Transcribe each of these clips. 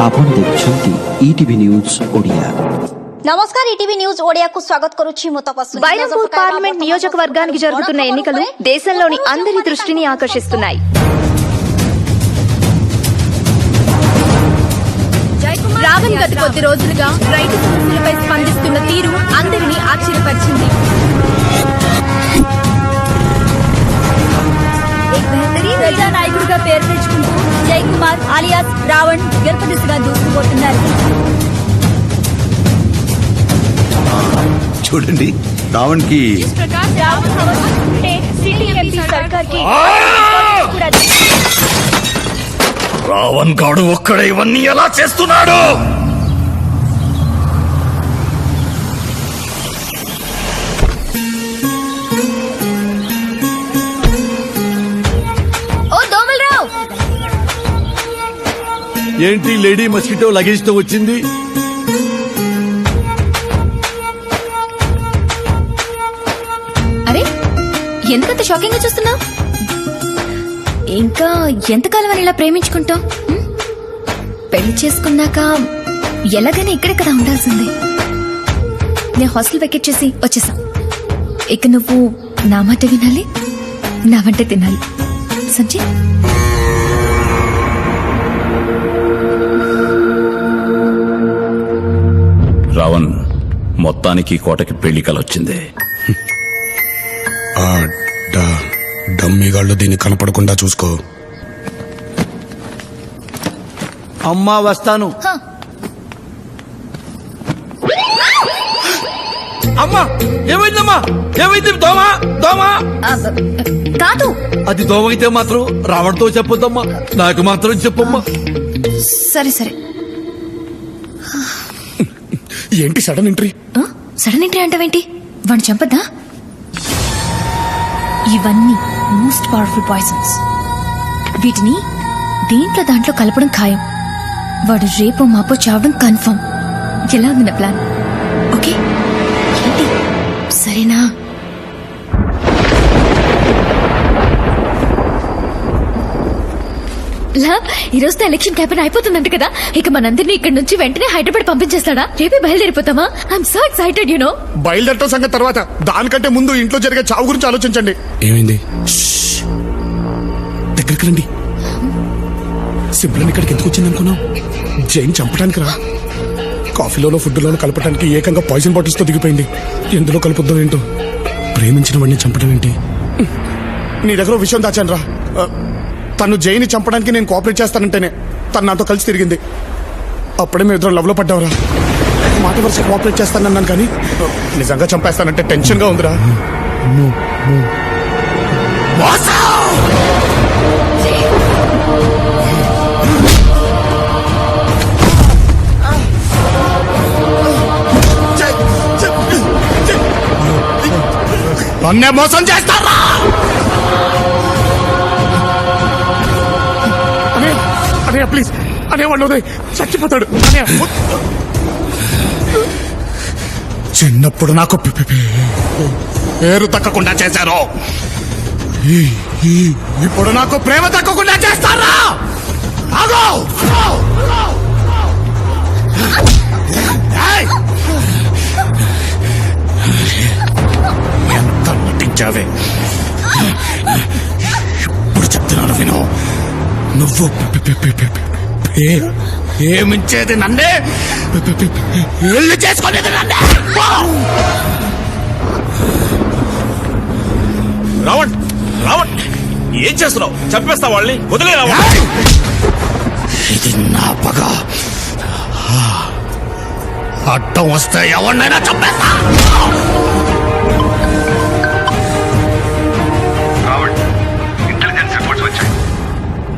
ଆପଣ ଦେଖୁଛନ୍ତି ETV news Odia. నమస్కారం ఈటీవీ న్యూస్ ఓడియాకు స్వాగతం కరుచి ముతపస్సు బైరంపూర్ పార్లమెంట్ నియోజకవర్గానికి జరుగుతున్న ఎన్నికలు దేశంలోని అందరి దృష్టిని ఆకర్షిస్తున్నాయి. రావణ్ గత కొద్ది రోజులుగా రైతు సమస్యలపై స్పందిస్తున్న తీరు అందరినీ ఆశ్చర్యపరిచింది. ప్రజానాయకుడిగా పేరు తెచ్చుకుంటూ జై కుమార్ అలియాస్ రావణ్ గెలుపు దిశగా దూసుకుపోతున్నారు. చూడండి రావణ్ కి రావణ్ గాడు ఒక్కడే ఇవన్నీ ఎలా చేస్తున్నాడు? ఓ దోమలరావు, ఏంటి లేడీ మస్కిటో లగేజ్ తో వచ్చింది? అరే ఎందుకంత షాకింగ్ గా చూస్తున్నావు? ఇంకా ఎంతకాలం అని ఇలా ప్రేమించుకుంటావు? పెళ్లి చేసుకున్నాక ఎలాగైనా ఇక్కడెక్కడ ఉండాల్సిందే. నేను హాస్టల్ వెకెట్ చేసి వచ్చేసా. ఇక నువ్వు నా మాట వినాలి, నా వంట తినాలి. సంజయ్ రావణ్ మొత్తానికి కోటకి పెళ్లి కలొచ్చింది. డమ్మిగాళ్ళు దీన్ని కనపడకుండా చూసుకో. అమ్మా వస్తాను. అమ్మా ఏమైందమ్మా? ఏమైంది? దోమ దోమ కాదు. అది దోమ అయితే మాత్రం రావణ్తో చెప్పొద్దమ్మా, నాకు మాత్రం చెప్పమ్మా. సరే సరే. ఏంటి సడన్ ఎంట్రీ? సడన్ ఎంట్రీ అంటావేంటి? వాడిని చంపద్దా? ఇవన్నీ మోస్ట్ పవర్ఫుల్ పాయిజన్స్. వీటిని దాంట్లో కలపడం ఖాయం. వాడు రేపో మాపో చావడం కన్ఫర్మ్. ఎలా ఉంది నా ప్లాన్? ఓకే ఏంటి? సరేనా? ఈ రోజుతో ఎలక్షన్ క్యాంపెయిన్ అయిపోతుందంట కదా. ఇక మనందరినీ ఇక్కడ నుంచి వెంటనే హైదరాబాద్ పంపించేస్తాడా? రేపే బయలుదేరిపోతామా? I'm so excited. You know, బయలుదేరటం సంగతి తర్వాత, దానికంటే ముందు ఇంట్లో జరిగే చావు గురించి ఆలోచించండి. ఏమైంది? దగ్గరికి రండి. సింపుల్ ఇక్కడికి ఎందుకు వచ్చింది అనుకున్నావు? జైన్ చంపడానికి రా. కాఫీలోనో ఫుడ్లోనో కలపడానికి ఏకంగా పాయిజన్ బాటిల్స్ తో దిగిపోయింది. ఎందులో కలుపుద్దో ఏంటో. ప్రేమించిన వాడిని చంపడం ఏంటి? నీ దగ్గర విషయం దాచాను రా. తను జైని చంపడానికి నేను కోఆపరేట్ చేస్తానంటేనే తను నాతో కలిసి తిరిగింది. అప్పుడే మేము ఇద్దరం లవ్ లో పడ్డావురా. మాట వరుస కోఆపరేట్ చేస్తానన్నాను కానీ నిజంగా చంపేస్తానంటే టెన్షన్ గా ఉందిరా. నన్నే మోసం చేస్తారా? అనే ప్లీజ్ అనే వాళ్ళు చచ్చిపోతాడు. చిన్నప్పుడు నాకు పేరు తక్కకుండా చేశారు, ఇప్పుడు నాకు ప్రేమ తక్కకుండా చేస్తారా? ఎంత నటించావే. ఇప్పుడు చెప్తున్నాను విను. నువ్వు ఏమించేది నన్నే, ఇల్లు చేసుకునేది నన్నే. రావణ్ రావణ్ ఏం చేస్తున్నావు? చంపేస్తా వాళ్ళని, వదిలే రావణ్. ఇది నా పగ. అడ్డం వస్తే ఎవరినైనా చంపేస్తా.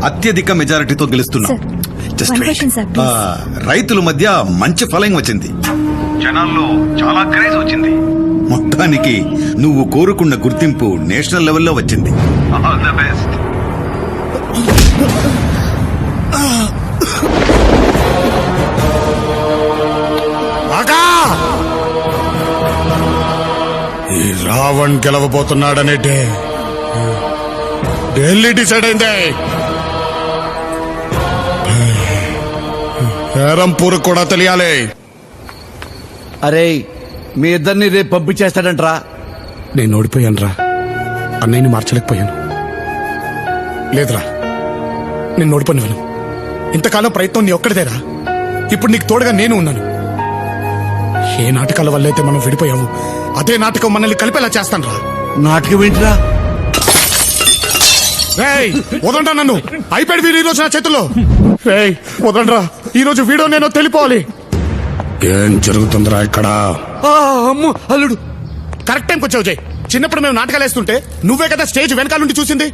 అత్యధిక మెజారిటీతో గెలుస్తున్నాం. రైతుల మధ్య మంచి ఫాలోయింగ్ వచ్చింది, జనాల్లో చాలా క్రేజ్ వచ్చింది. మొత్తానికి నువ్వు కోరుకున్న గుర్తింపు నేషనల్ లెవెల్లో వచ్చింది. All the best. ఈ రావణ్ గెలవబోతున్నాడనే ఢిల్లీ డిసైడ్ అయింది. బేరంపూర్ కూడా తెలియాలి. అరే మీ ఇద్దరిని రేపు పంపించేస్తాడంట్రా. నేను ఓడిపోయాను రా, అన్నయ్యని మార్చలేకపోయాను. లేదురా, నేను ఓడిపోయినాను. ఇంతకాలం ప్రయత్నం నీ ఒక్కడిదేరా. ఇప్పుడు నీకు తోడుగా నేను ఉన్నాను. ఏ నాటకాల వల్ల అయితే మనం విడిపోయాము, అదే నాటకం మనల్ని కలిపేలా చేస్తాను రా. నాటకం ఏంటిరా? వదండ్రా నన్ను. అయిపోయాడు వీడు ఈ రోజు నా చేతుల్లో. వదండ్రా, ఈ రోజు వీడియో నేను తెలిపోవాలి. ఏం జరుగుతుందిరా ఇక్కడ? అమ్ము అల్లుడు కరెక్ట్ టైంకి వచ్చావు జై. చిన్నప్పుడు మేము నాటకాలు వేస్తుంటే నువ్వే కదా స్టేజ్ వెనకాల నుండి చూసింది.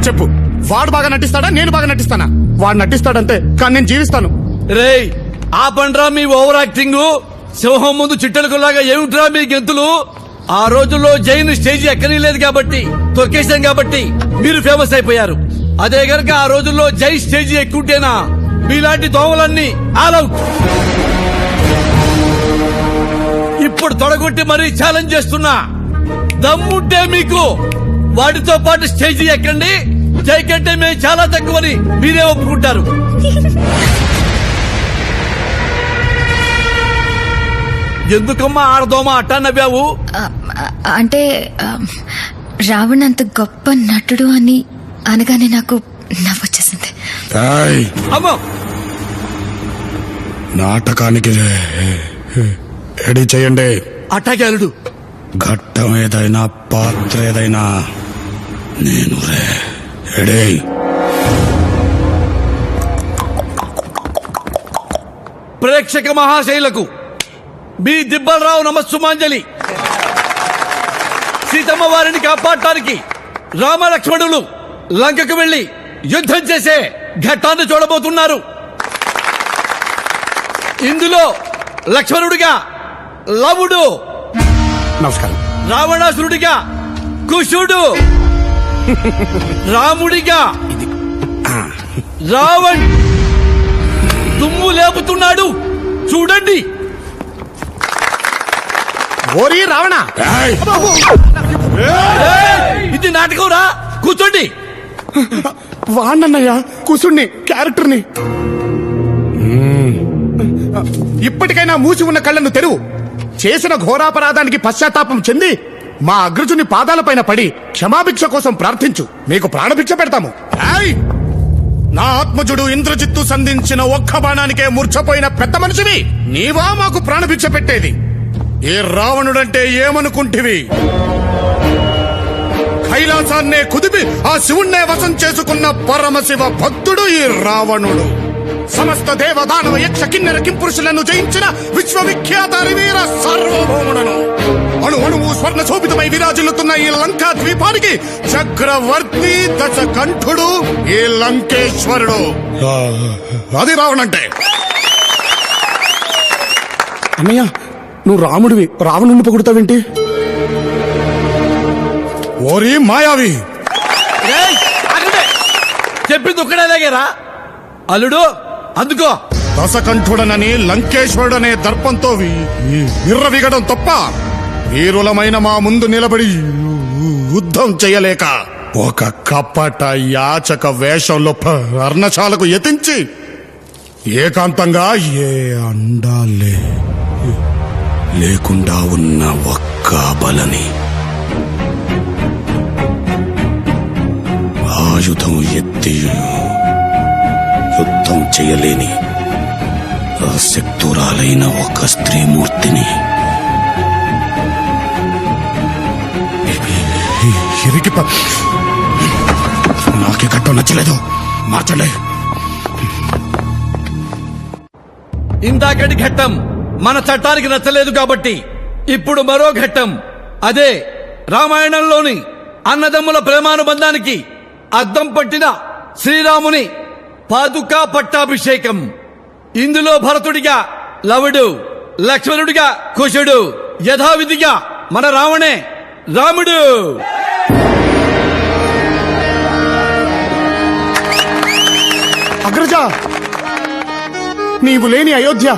చెప్పు, వాడు బాగా నటిస్తాడా నేను బాగా నటిస్తానా? వాడు నటిస్తాడంతే, కానీ నేను జీవిస్తాను. రేయ్ ఆపండ్రా మీ ఓవర్ యాక్టింగ్. సింహం ముందు చిట్టెలకులాగా ఏమిట్రా మీ గెంతులు? ఆ రోజుల్లో జైన్ స్టేజ్ ఎక్కనీ లేదు కాబట్టి, తొక్కేశాం కాబట్టి మీరు ఫేమస్ అయిపోయారు. అదే గనక ఆ రోజుల్లో జై స్టేజ్ ఎక్కుంటేనా మీలాంటి దోమలన్నీ ఆల్ అవుట్. ఇప్పుడు తొడగొట్టి మరీ ఛాలెంజ్ చేస్తున్నా. దమ్ముంటే మీకు వాటితో పాటు స్టేజ్ ఎక్కండి. జై కంటే మేము చాలా తక్కువని మీరే ఒప్పుకుంటారు. ఎందుకమ్మా ఆడదోమా అట్టా నవ్వావు? అంటే రావణ్ అంత గొప్ప నటుడు అని అనగానే నాకు నవ్వొచ్చేసింది. అమ్మో నాటకానికి రెడీ చేయండి. అట్టాగే అల్లుడు. ఘట్టం ఏదైనా పాత్ర ఏదైనా నేను రెడీ. ప్రేక్షక మహాశైలకు మీ దిబ్బలరావు నమస్సుమాంజలి. సీతమ్మ వారిని కాపాడటానికి రామలక్ష్మణులు లంకకు వెళ్లి యుద్ధం చేసే ఘట్టాన్ని చూడబోతున్నారు. ఇందులో లక్ష్మణుడిగా లవుడు, నమస్కారం. రావణాసురుడిగా కుశుడు, రాముడిగా రావణ్ దుమ్ము లేపుతున్నాడు. చూడండి. ఓరి రావణ, ఇది నాటకం రా. కూర్చోండి. వాణ్ణన్నయ్య కుసుణ్ణి క్యారెక్టర్ని. ఇప్పటికైనా మూసి ఉన్న కళ్ళను తెరువు. చేసిన ఘోరాపరాధానికి పశ్చాత్తాపం చెంది మా అగ్రజుని పాదాలపైన పడి క్షమాభిక్ష కోసం ప్రార్థించు. నీకు ప్రాణభిక్ష పెడతాము. నా ఆత్మజుడు ఇంద్రజిత్తు సంధించిన ఒక్క బాణానికే మూర్ఛపోయిన పెద్ద మనిషివి నీవా మాకు ప్రాణభిక్ష పెట్టేది? ఏ రావణుడంటే ఏమనుకుంటివి? కైలాసాన్నే కుదిపి ఆ శివుణ్ణే వశం చేసుకున్న పరమశివ భక్తుడు ఈ రావణుడు. సమస్త దేవదానవ యక్ష కిన్నెర కింపురుషులను జయించిన విశ్వవిఖ్యాత వీర సార్వభౌముడను. అణు అణువు స్వర్ణ శోభితమై విరాజిల్లుతున్న ఈ లంకా ద్వీపానికి చక్రవర్తి దశకంఠుడు ఈ లంకేశ్వరుడు. అది రావణంటే. అన్నయ్య, నువ్వు రాముడివి, రావణుని పొగుడుతావేంటి? ఓరి మాయావి, చెప్పింది ఒక్కడేలాగేరా అల్లుడు. అందుకో దశకంఠుడనని లంకేశ్వరుడనే దర్పంతో విర్రవిగడం తప్ప వీరులమైన మా ముందు నిలబడి యుద్ధం చేయలేక ఒక కపట యాచక వేషంలో పర్ణశాలకు యతించి ఏకాంతంగా ఏ అండాలే లేకుండా ఉన్న ఒక్క బలని ఆయుధం ఎత్తి యుద్ధం చేయలేని అశక్తురాలైన ఒక స్త్రీమూర్తిని నాకే కట్టం నచ్చలేదు, మార్చలే. ఇందాకటి ఘట్టం మన చట్టానికి నచ్చలేదు కాబట్టి ఇప్పుడు మరో ఘట్టం. అదే రామాయణంలోని అన్నదమ్ముల ప్రేమానుబంధానికి అద్దం పట్టిన శ్రీరాముని పాదుకా పట్టాభిషేకం. ఇందులో భరతుడిగా లవుడు, లక్ష్మణుడిగా కుశుడు, యథావిధిగా మన రావణే రాముడు. అగ్రజ, నీవు లేని అయోధ్య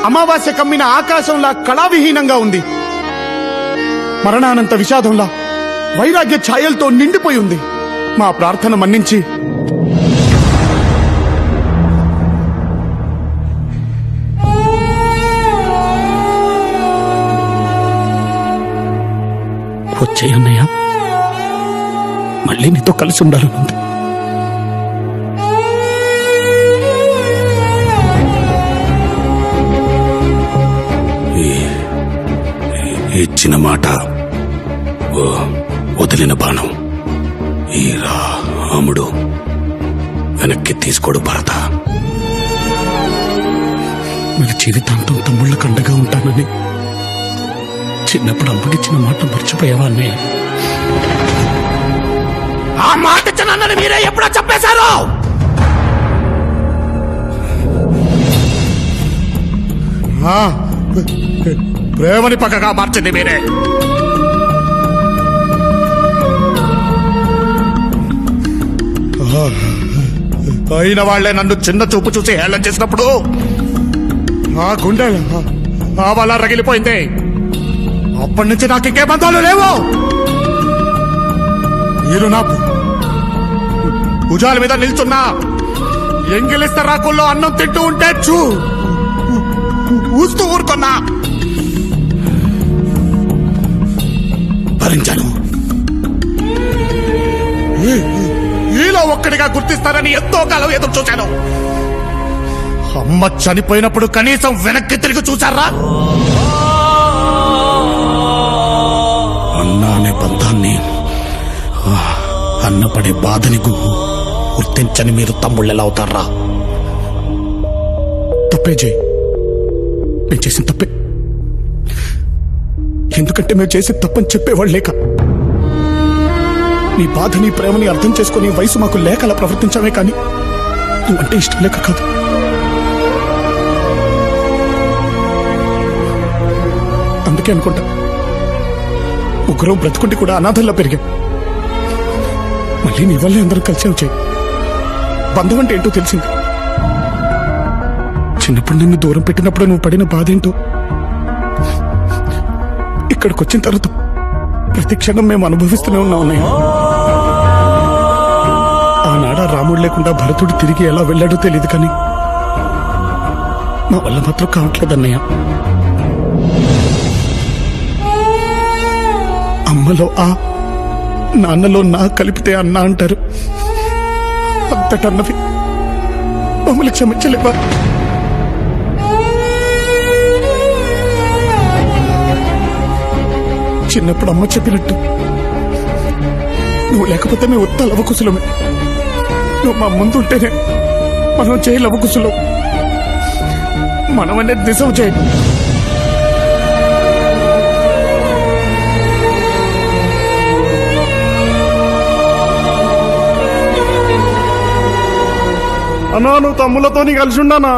అమావాస్య కమ్మిన ఆకాశంలా కళావిహీనంగా ఉంది. మరణానంత విషాదంలా వైరాగ్య ఛాయలతో నిండిపోయి ఉంది. మా ప్రార్థన మన్నించి వచ్చే అన్నయ్య మళ్ళీ నీతో కలిసి ఉండాలనుంది. ఇచ్చిన మాట వదిలిన బాణం ఈ రాముడు వెనక్కి తీసుకోడు భరత. మన జీవితాంతం తమ్ముళ్ళ కండగా ఉంటానని చిన్నప్పుడు అమ్మకిచ్చిన మాట మర్చిపోయావా అన్నయ్య? ఆ మాట ఇచ్చినన్నది మీరే ఎప్పుడో చెప్పేశారు. ప్రేమని పక్కగా మార్చింది మీరే. అయిన వాళ్లే నన్ను చిన్న చూపు చూసి హేళన చేసినప్పుడు ఆ గుండె ఆ వల్ల రగిలిపోయింది. అప్పటి నుంచి నాకు ఇంకే బంధాలు లేవు. మీరు నాకు భుజాల మీద నిల్చున్నా ఎంగిలిస్త రాకుల్లో అన్నం తింటూ ఉంటే ఊస్తూ ఊరుకున్నా భరించాను. ఈలో ఒక్కడిగా గుర్తిస్తారని ఎంతో కాలం ఎదురు చూశాను. అమ్మ చనిపోయినప్పుడు కనీసం వెనక్కి తిరిగి చూశారా? అన్న అనే బంధాన్ని అన్నపడే బాధని గుర్తించని మీరు తమ్ముళ్ళు ఎలా అవుతారా? తప్పే జై, నేను చేసిన తప్పే. ఎందుకంటే మేము చేసిన తప్పని చెప్పేవాళ్ళు లేక, నీ బాధని ప్రేమని అర్థం చేసుకుని వయసు మాకు లేక అలా ప్రవర్తించామే కానీ నువ్వంటే ఇష్టం లేక కాదు. అందుకే అనుకుంటా ముగ్గురు బ్రతుకుంటే కూడా అనాథల్లో పెరిగాం. మళ్ళీ నీ వల్లే అందరూ కలిసి వచ్చాయి. బంధం అంటే ఏంటో తెలిసింది. చిన్నప్పుడు నిన్ను దూరం పెట్టినప్పుడు నువ్వు పడిన బాధ ఏంటో ఇక్కడికి వచ్చిన తర్వాత ప్రతి క్షణం మేము అనుభవిస్తూనే ఉన్నాం అన్నయ్య. ఆనాడ రాముడు లేకుండా భరతుడు తిరిగి ఎలా వెళ్ళాడో తెలియదు కానీ నా వల్ల మాత్రం కావట్లేదు అన్నయ్య. అమ్మలో ఆ నాన్నలో నా కలిపితే అన్న అంటారు. అంతటన్నవి మమ్మల్ని క్షమించలేవా? చిన్నప్పుడు అమ్మ చెప్పినట్టు నువ్వు లేకపోతే మేము ఉత్త లవకుశలమే. నువ్వు మా ముందుంటేనే మనం చేయి లవకుశలం. మనం అనేది నిజం చేయి. అన్నా నువ్వు తమ్ముళ్ళతో కలిసి ఉండానా?